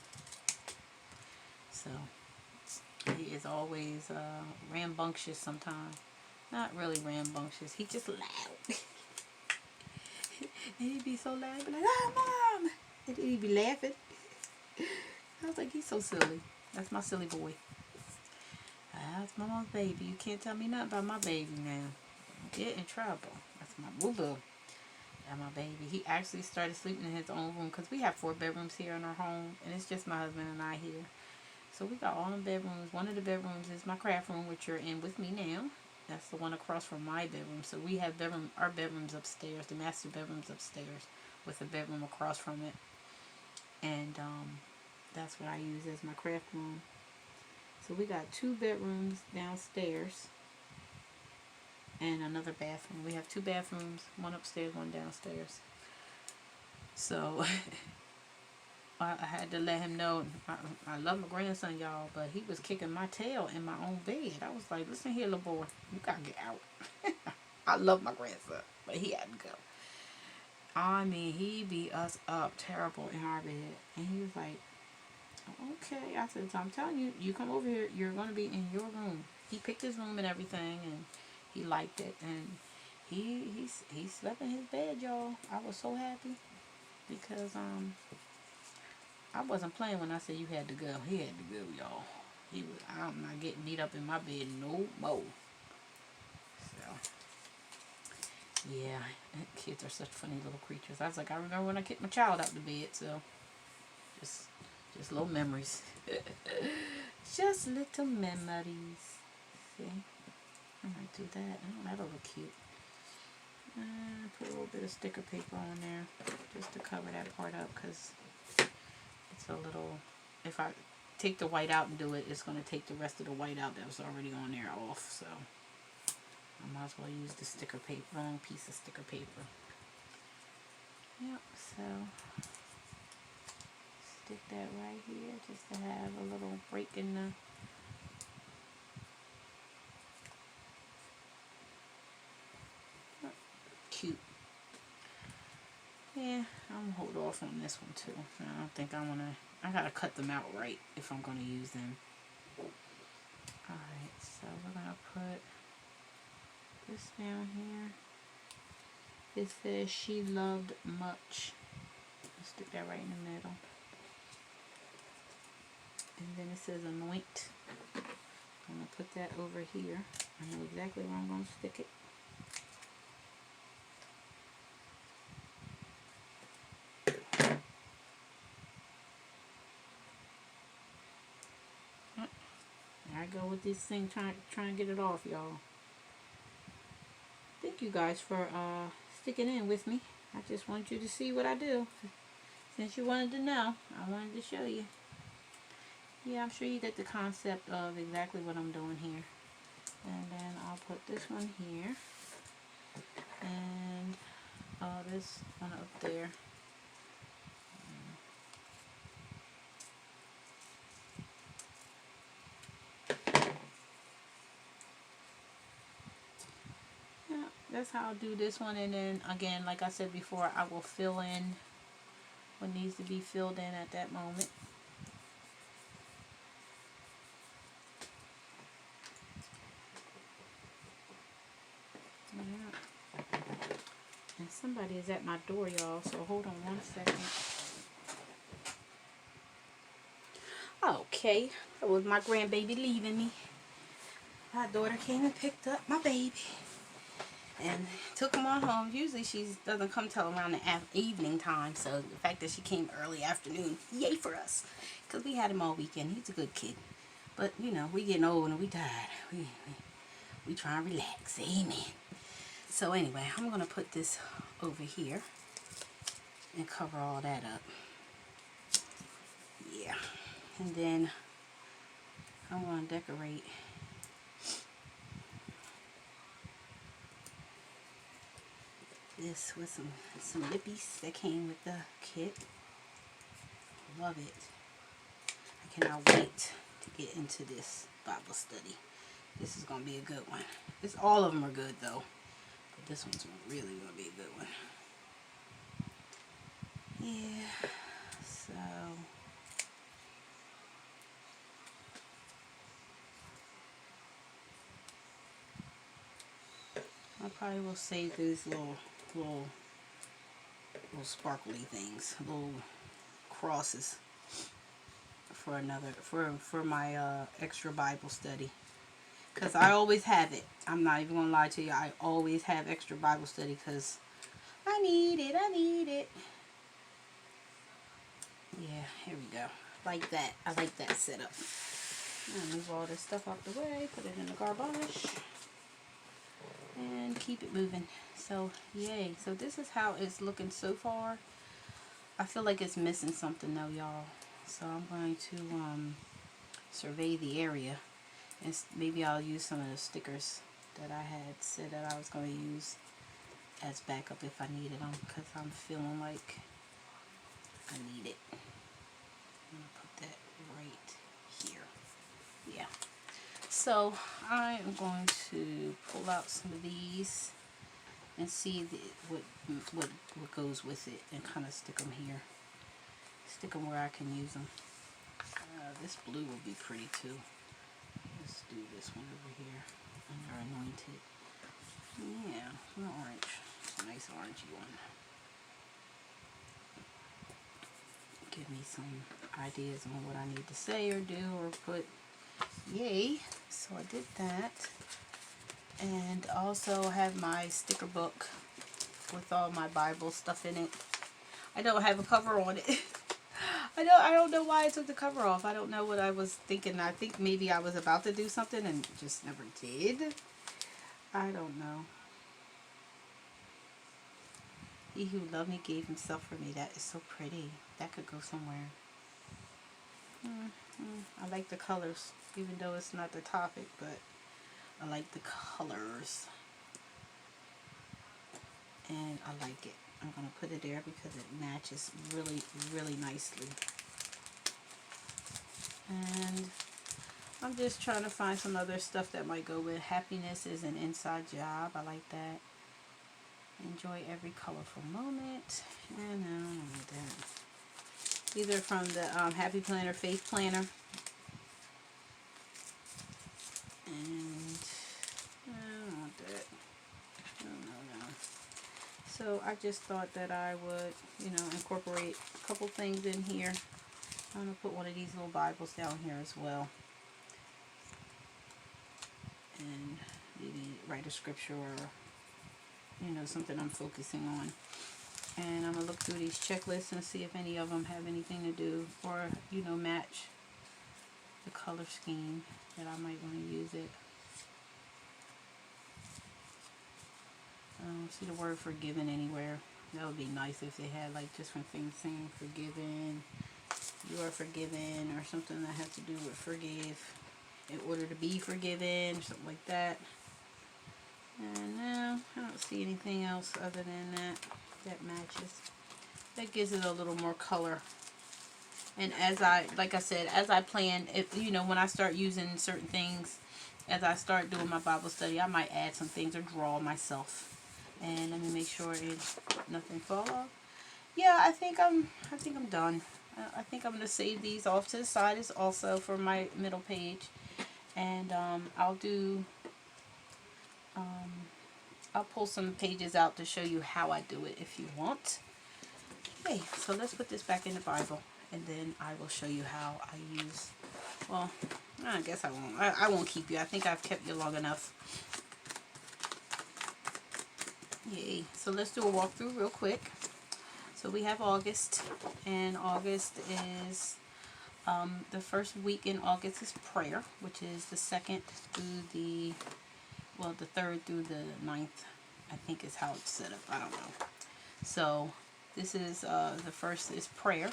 So he is always rambunctious sometimes. Not really rambunctious. He just loud. And he'd be so loud. He'd be like, "Oh, Mom!" And he'd be laughing. I was like, he's so silly. That's my silly boy. That's mama's baby. You can't tell me nothing about my baby now. Get in trouble. That's my boo-boo. And my baby. He actually started sleeping in his own room because we have 4 bedrooms here in our home. And it's just my husband and I here. So we got all the bedrooms. One of the bedrooms is my craft room, which you're in with me now. That's the one across from my bedroom. So we have our bedrooms upstairs. The master bedroom's upstairs with a bedroom across from it. And that's what I use as my craft room. So we got 2 bedrooms downstairs and another bathroom. We have 2 bathrooms, one upstairs, one downstairs. So I had to let him know I love my grandson, y'all, but he was kicking my tail in my own bed. I was like, listen here, little boy, you gotta get out. I love my grandson, but he had to go. I mean, he beat us up terrible in our bed. And he was like, okay. I said, so I'm telling you, you come over here, you're going to be in your room. He picked his room and everything, and he liked it. And he slept in his bed, y'all. I was so happy because I wasn't playing when I said you had to go. He had to go, y'all. I'm not getting beat up in my bed no more. So, yeah, kids are such funny little creatures. I was like, I remember when I kicked my child out the bed, so just little memories. Just little memories. See? I might do that. Oh, that'll look cute. Put a little bit of sticker paper on there just to cover that part up because it's a little... If I take the white out and do it, it's going to take the rest of the white out that was already on there off. So I might as well use the sticker paper, long piece of sticker paper. Yep, so... stick that right here just to have a little break in the cute. Yeah, I'm gonna hold off on this one too. I don't think I gotta cut them out right if I'm gonna use them. Alright, so we're gonna put this down here. It says she loved much. Let's stick that right in the middle. And then it says anoint. I'm going to put that over here. I know exactly where I'm going to stick it. There I go with this thing trying to get it off, y'all. Thank you guys for sticking in with me. I just want you to see what I do. Since you wanted to know, I wanted to show you. Yeah, I'm sure you get the concept of exactly what I'm doing here. And then I'll put this one here. And this one up there. Yeah, that's how I'll do this one. And then again, like I said before, I will fill in what needs to be filled in at that moment. And somebody is at my door, y'all, so hold on one second. Okay, that was my grandbaby leaving me. My daughter came and picked up my baby and took him on home. Usually she doesn't come till around the evening time, so the fact that she came early afternoon, yay for us, because we had him all weekend. He's a good kid, but you know, we getting old and we tired. We try and relax. Amen. So anyway, I'm going to put this over here and cover all that up. Yeah. And then I'm going to decorate this with some lippies that came with the kit. Love it. I cannot wait to get into this Bible study. This is going to be a good one. All of them are good though. This one's really going to be a good one. Yeah, so I probably will save these little sparkly things, little crosses for my extra Bible study. Because I always have it. I'm not even going to lie to you. I always have extra Bible study because I need it. I need it. Yeah, here we go. Like that. I like that setup. I'll move all this stuff out the way. Put it in the garbage. And keep it moving. So, yay. So this is how it's looking so far. I feel like it's missing something though, y'all. So I'm going to survey the area. And maybe I'll use some of the stickers that I had said that I was going to use as backup if I needed them, because I'm feeling like I need it. I'm going to put that right here. Yeah. So I am going to pull out some of these and see what goes with it, and kind of stick them here. Stick them where I can use them. This blue will be pretty too. Let's do this one over here under anointed. Yeah, an orange. It's a nice orangey one. Give me some ideas on what I need to say or do or put. Yay. So I did that. And also have my sticker book with all my Bible stuff in it. I don't have a cover on it. I don't know why I took the cover off. I don't know what I was thinking. I think maybe I was about to do something and just never did. I don't know. He who loved me gave himself for me. That is so pretty. That could go somewhere. I like the colors, even though it's not the topic, but I like the colors. And I like it. I'm going to put it there because it matches really, really nicely. And I'm just trying to find some other stuff that might go with. Happiness is an inside job. I like that. Enjoy every colorful moment. And I don't know that. These are from the Happy Planner, Faith Planner. And I don't want that. No. So I just thought that I would, incorporate a couple things in here. I'm going to put one of these little Bibles down here as well. And maybe write a scripture or, something I'm focusing on. And I'm going to look through these checklists and see if any of them have anything to do or, match the color scheme that I might want to use it. I don't see the word forgiven anywhere. That would be nice if they had like different things saying forgiven, you are forgiven, or something that has to do with forgive, in order to be forgiven, something like that. And no, I don't see anything else other than that matches. That gives it a little more color. And like I said, as I plan, when I start using certain things, as I start doing my Bible study, I might add some things or draw myself. And let me make sure nothing fall off. Yeah, I think I'm done. I think I'm gonna save these off to the side as also for my middle page, and I'll pull some pages out to show you how I do it if you want. Okay, so let's put this back in the Bible, and then I will show you how I use. Well, I guess I won't. I won't keep you. I think I've kept you long enough. Yay. So let's do a walkthrough real quick. So we have August, and August is the first week in August is prayer, which is the 2nd through the 3rd through the 9th, I think is how it's set up. I don't know. So this is the first is prayer.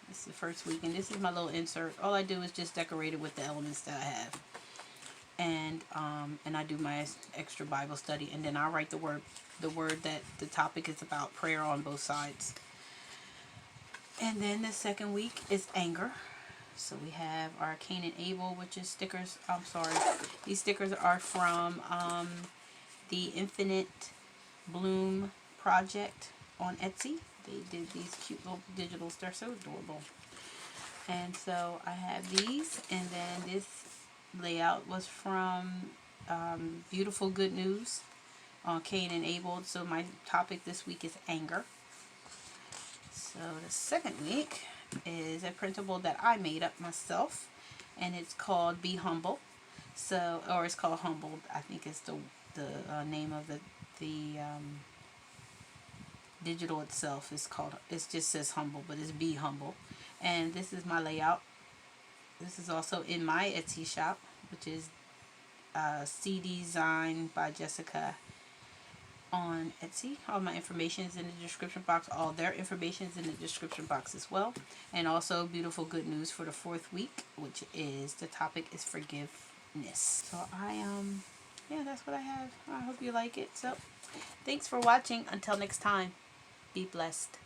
This is the first week, and this is my little insert. All I do is just decorate it with the elements that I have. And I do my extra Bible study, and then I write the word that the topic is about, prayer on both sides. And then the second week is anger. So we have our Cain and Abel, which is stickers. I'm sorry, these stickers are from the Infinite Bloom project on Etsy. They did these cute little digitals. They're so adorable. And so I have these, and then this layout was from Beautiful Good News on Cain and Abel. So my topic this week is anger. So the second week is a printable that I made up myself, and it's called Be Humble. So, or it's called Humbled. I think it's the name of the digital itself is called. It just says Humble, but it's Be Humble. And this is my layout. This is also in my Etsy shop, which is C Design by Jessica on Etsy. All my information is in the description box. All their information is in the description box as well. And also beautiful good news for the 4th week, which is the topic is forgiveness. So yeah, that's what I have. I hope you like it. So thanks for watching. Until next time, be blessed.